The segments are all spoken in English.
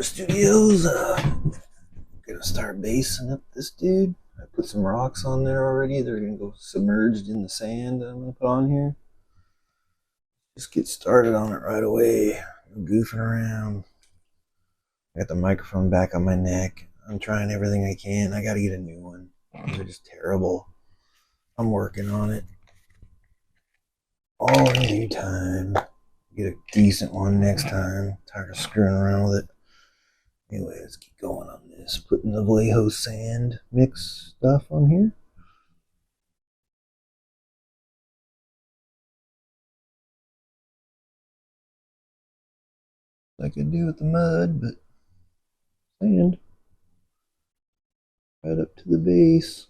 Studios. Gonna start basing up this dude. I put some rocks on there already. They're gonna go submerged in the sand that I'm gonna put on here. Just get started on it right away. I'm goofing around. I got the microphone back on my neck. I'm trying everything I can. I gotta get a new one. These are just terrible. I'm working on it. All in due time. Get a decent one next time. Tired of screwing around with it. Anyway, let's keep going on this. Putting the Vallejo sand mix stuff on here. I could do with the mud, but sand right up to the base.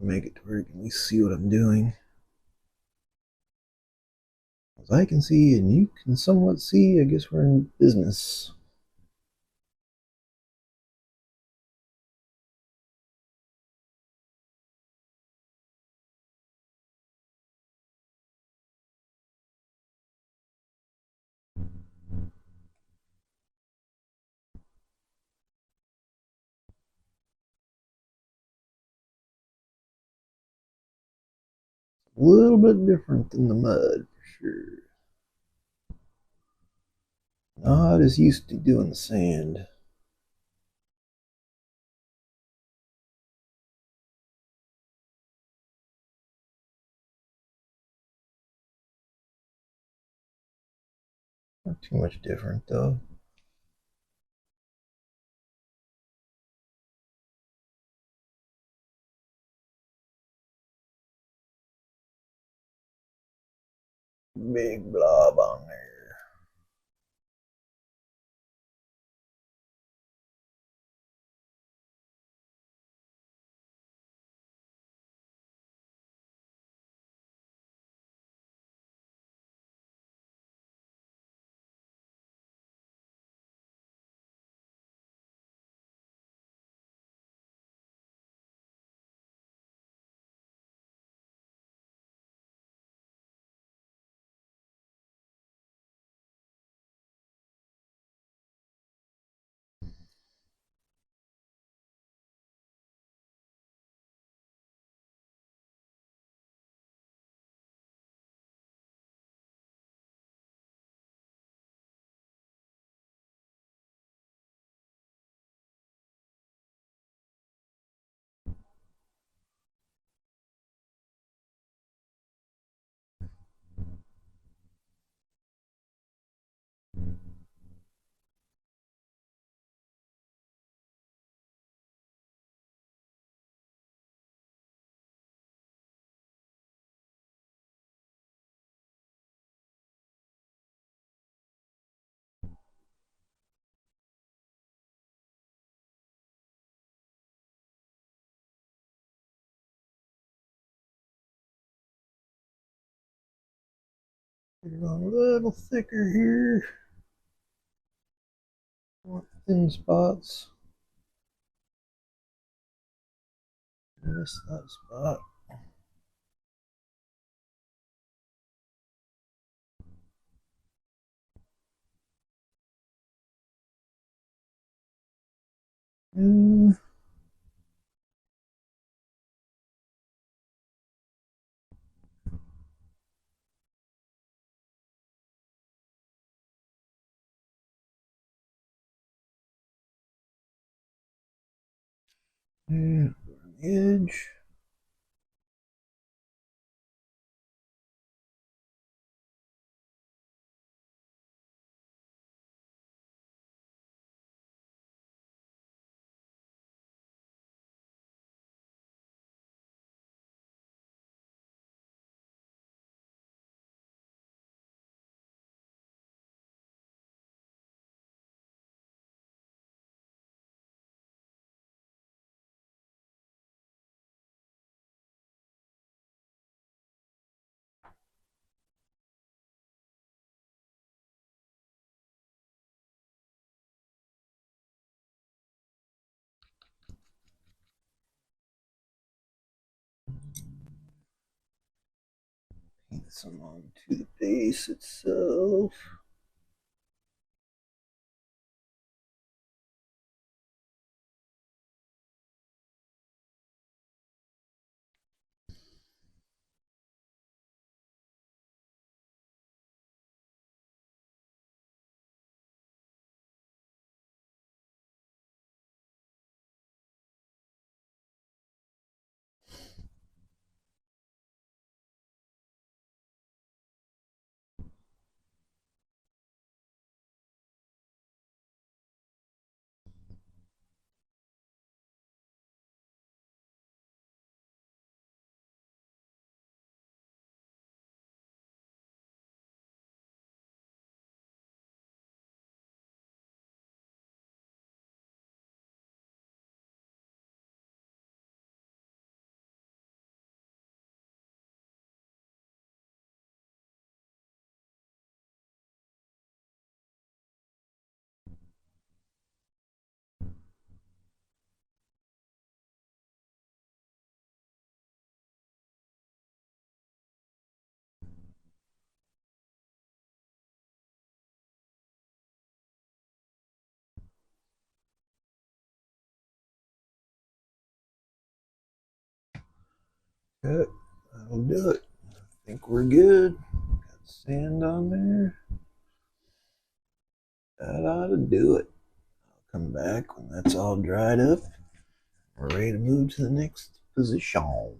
Make it to where you can at least see what I'm doing. As I can see and you can somewhat see, I guess we're in business. A little bit different than the mud, for sure. Not as used to doing the sand. Not too much different, though. Big blob on there. Get it on a little thicker here. Want thin spots. Miss that spot. Mm. And edge. Paint some onto the base itself. Good. That'll do it. I think we're good. Got sand on there. That ought to do it. I'll come back when that's all dried up. We're ready to move to the next position.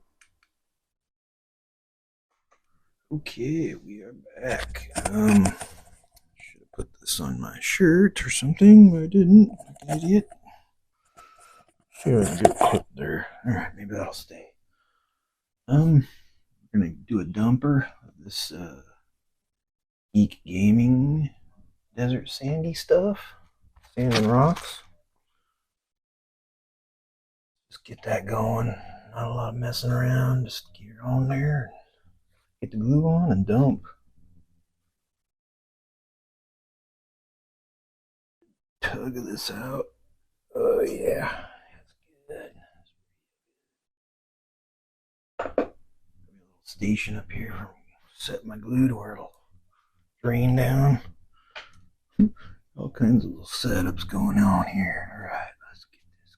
Okay, we are back. Should have put this on my shirt or something, but I didn't. Like an idiot. See if I can get put there. Alright, maybe that'll stay. We're gonna do a dumper of this Geek Gaming Desert Sandy stuff. Sand and rocks. Just get that going. Not a lot of messing around. Just get it on there. Get the glue on and dump. Tug this out. Oh yeah. That's good. Got a little station up here. Set my glue to where it'll drain down. All kinds of little setups going on here. Alright, let's get this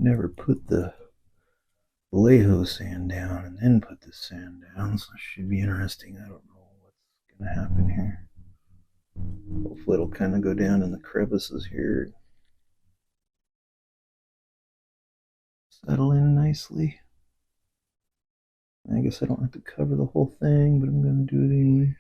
never put the Vallejo sand down and then put the sand down, so it should be interesting. I don't know what's gonna happen here. Hopefully it'll kind of go down in the crevices here. Settle in nicely. I guess I don't have to cover the whole thing, but I'm gonna do it anyway.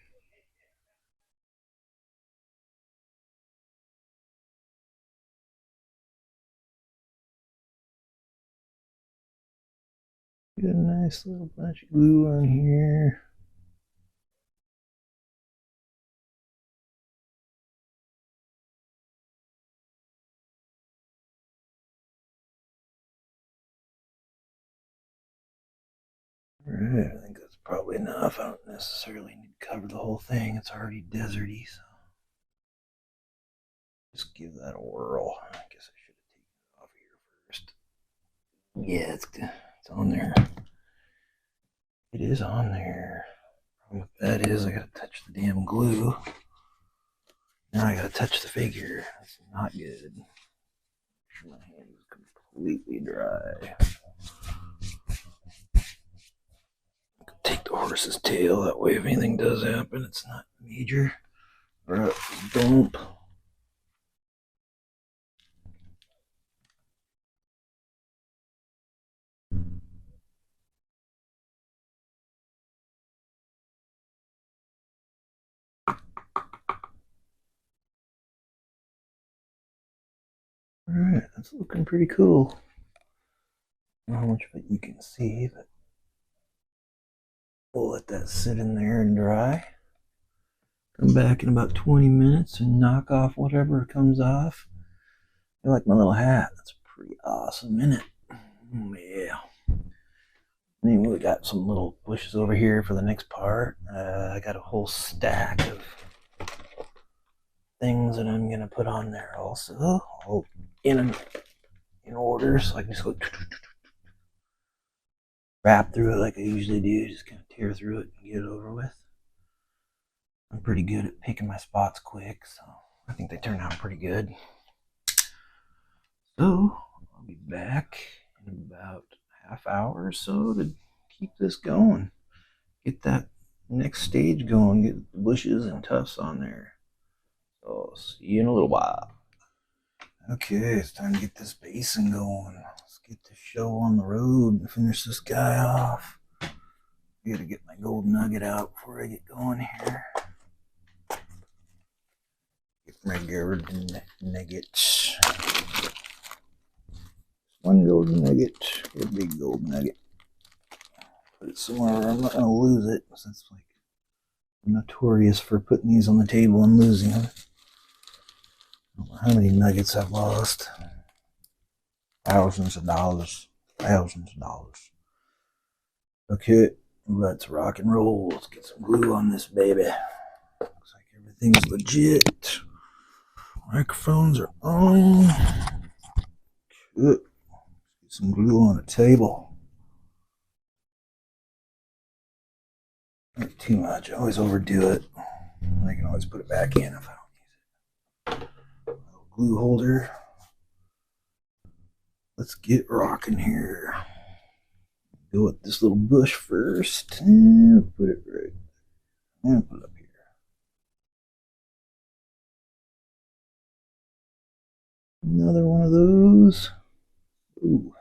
Get a nice little bunch of glue on here. Alright, I think that's probably enough. I don't necessarily need to cover the whole thing. It's already deserty, so just give that a whirl. I guess I should have taken it off here first. Yeah, it's on there. It is on there. Problem with that is I gotta touch the damn glue. Now I gotta touch the figure. That's not good. Make sure my hand is completely dry. Take the horse's tail. That way, if anything does happen, it's not major. Alright, dump. Alright, that's looking pretty cool. don't know how much of it you can see, but we'll let that sit in there and dry. Come back in about 20 minutes and knock off whatever comes off. I like my little hat. That's pretty awesome, isn't it? Oh, yeah. And then we got some little bushes over here for the next part. I got a whole stack of things that I'm going to put on there also. All in order, so I can just go wrap through it like I usually do. Just kind of tear through it and get it over with. I'm pretty good at picking my spots quick, so I think they turn out pretty good. So I'll be back in about a half hour or so to keep this going. Get that next stage going, get the bushes and tufts on there. So see you in a little while. Okay, it's time to get this basin going. Let's get the show on the road and finish this guy off. I gotta get my gold nugget out before I get going here. Get my gold nuggets. One gold nugget, a big gold nugget. Put it somewhere where I'm not gonna lose it, since like I'm notorious for putting these on the table and losing them. I don't know how many nuggets I've lost. Thousands of dollars. Okay, let's rock and roll. Let's get some glue on this baby. Looks like everything's legit. Microphones are on. Good. Get some glue on the table. Not too much. I always overdo it. I can always put it back in if I don't use it. Glue holder. Let's get rocking here. Go with this little bush first. And put it right. And put it up here. Another one of those. Ooh.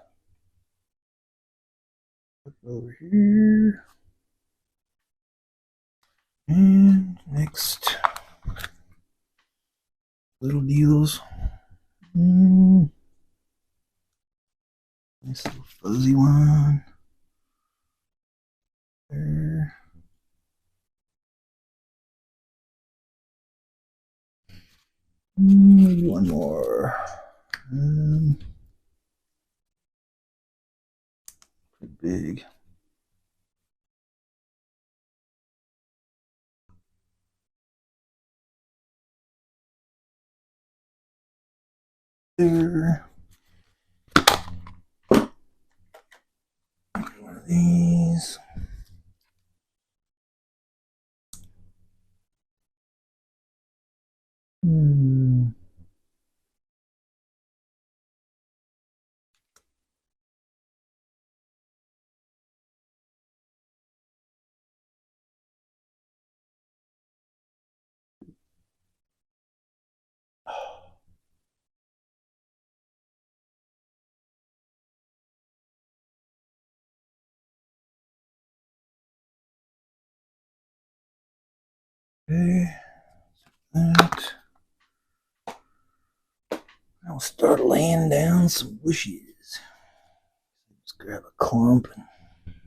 Put it over here. And next. Little deals. Nice little fuzzy one. There. Maybe one more. Pretty big. There. One of these. Okay. That. I'll start laying down some bushes. Just grab a clump and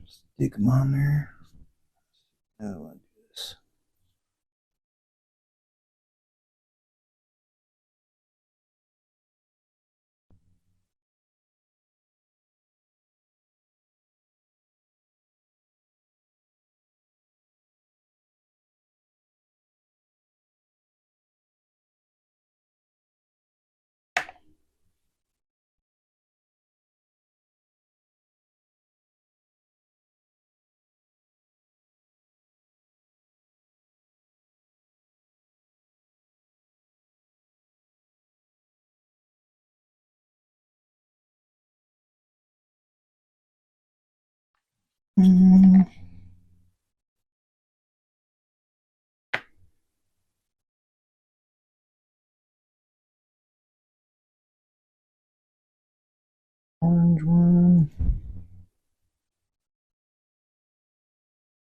stick them on there. Oh, like this. Orange one.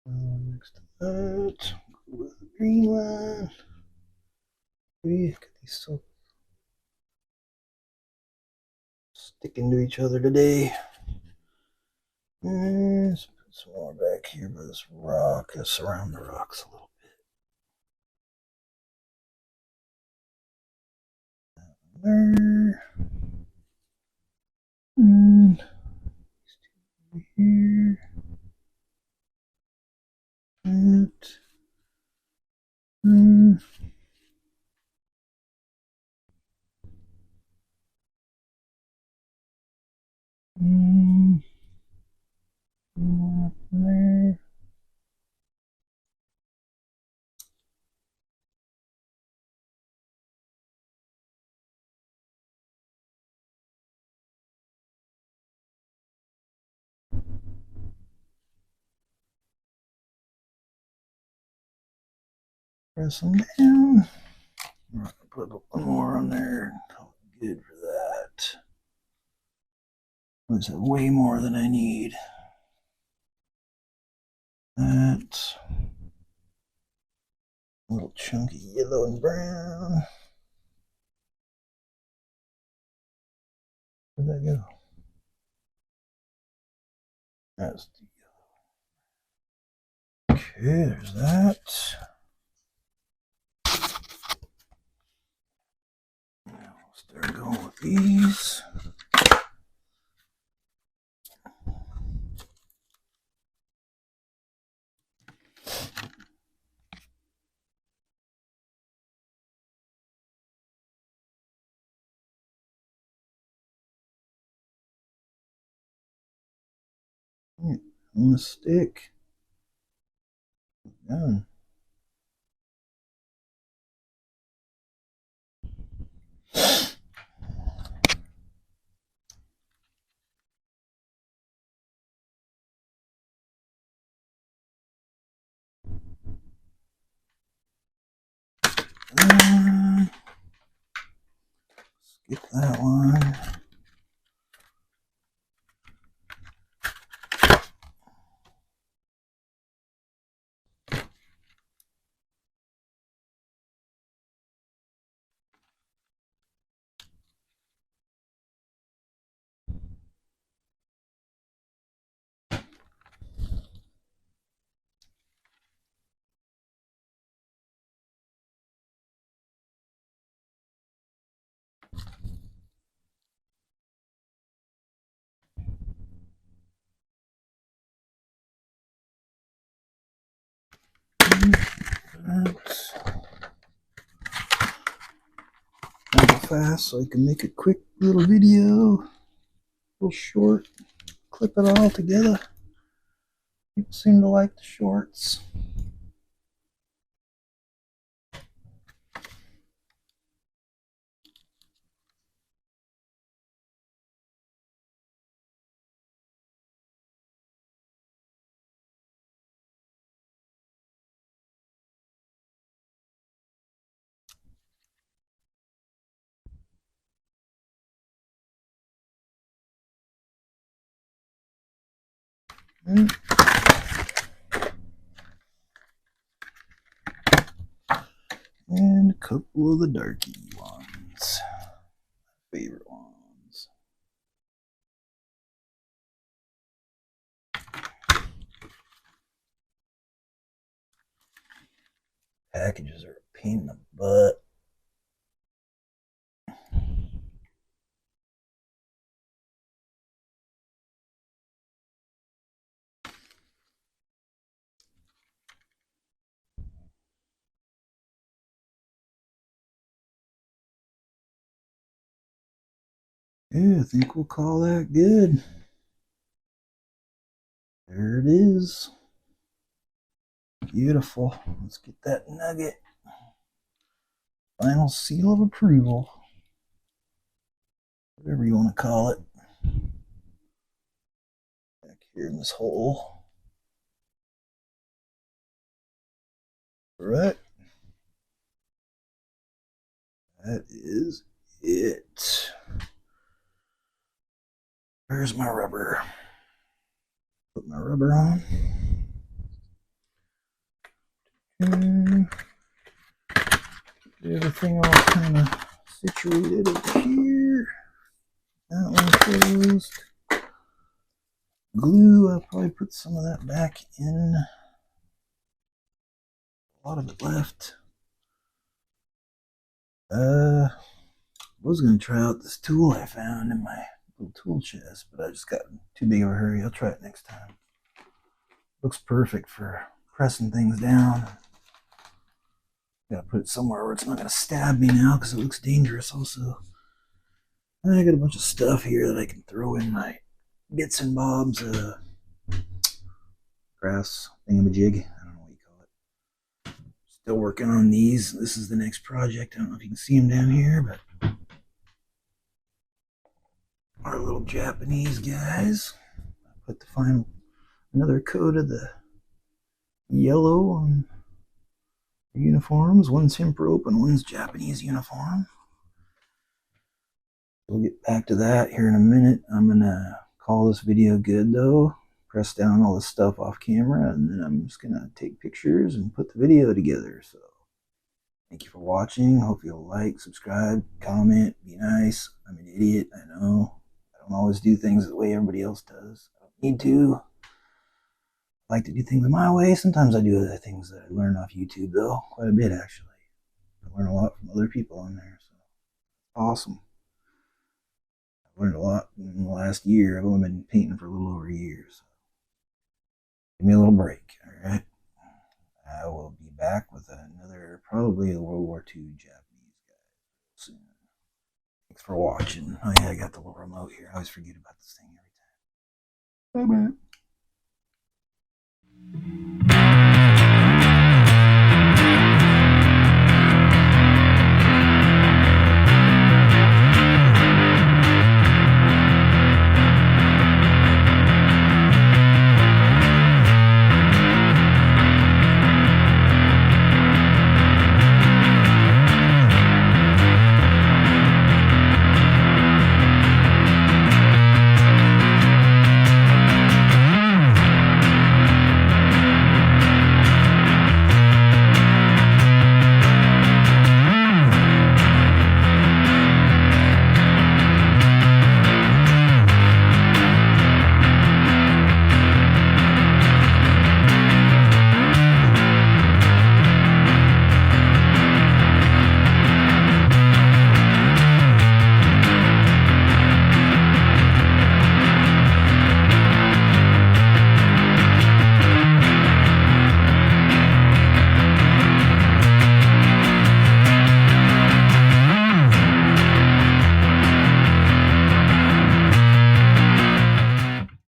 Next to that, go with the green one. We got these so sticking to each other today. And let's put some more back here by this rock. Let's surround the rocks a little bit. There. And here. That. And there. Press them down. I'm going to put one more on there. Good for that. Was it way more than I need? That. A little chunky yellow and brown. Where'd that go? That's the yellow. Okay, there's that. Now we'll start going with these. On the stick. Done. Skip that one. Fast so I can make a quick little video, a little short, clip it all together. People seem to like the shorts. And a couple of the darky ones, favorite ones. Packages are a pain in the butt. Yeah, I think we'll call that good. There it is. Beautiful. Let's get that nugget. Final seal of approval. Whatever you want to call it. Back here in this hole. All right. That is it. Where's my rubber? Put my rubber on. Okay. Get everything all kind of situated over here. That one closed. glue. I'll probably put some of that back in. A lot of it left. Was going to try out this tool I found in my little tool chest, but I just got too big of a hurry. I'll try it next time. Looks perfect for pressing things down. Gotta put it somewhere where it's not gonna stab me now because it looks dangerous also. And I got a bunch of stuff here that I can throw in my bits and bobs, grass thingamajig. I don't know what you call it. Still working on these. This is the next project. I don't know if you can see them down here, but our little Japanese guys. I put the final another coat of the yellow on the uniforms. One's hemp rope and one's Japanese uniform. We'll get back to that here in a minute. I'm gonna call this video good though. Press down all this stuff off camera, and then I'm just gonna take pictures and put the video together. So thank you for watching. Hope you'll like, subscribe, comment, be nice. I'm an idiot, I know. I don't always do things the way everybody else does. I don't need to. I like to do things my way. Sometimes I do other things that I learn off YouTube though, quite a bit actually. I learn a lot from other people on there, so awesome. I've learned a lot in the last year. I've only been painting for a little over a year, so give me a little break, all right? I will be back with another, probably a World War II Japanese guy soon. Thanks for watching. Oh yeah, I got the little remote here. I always forget about this thing every time. Bye-bye.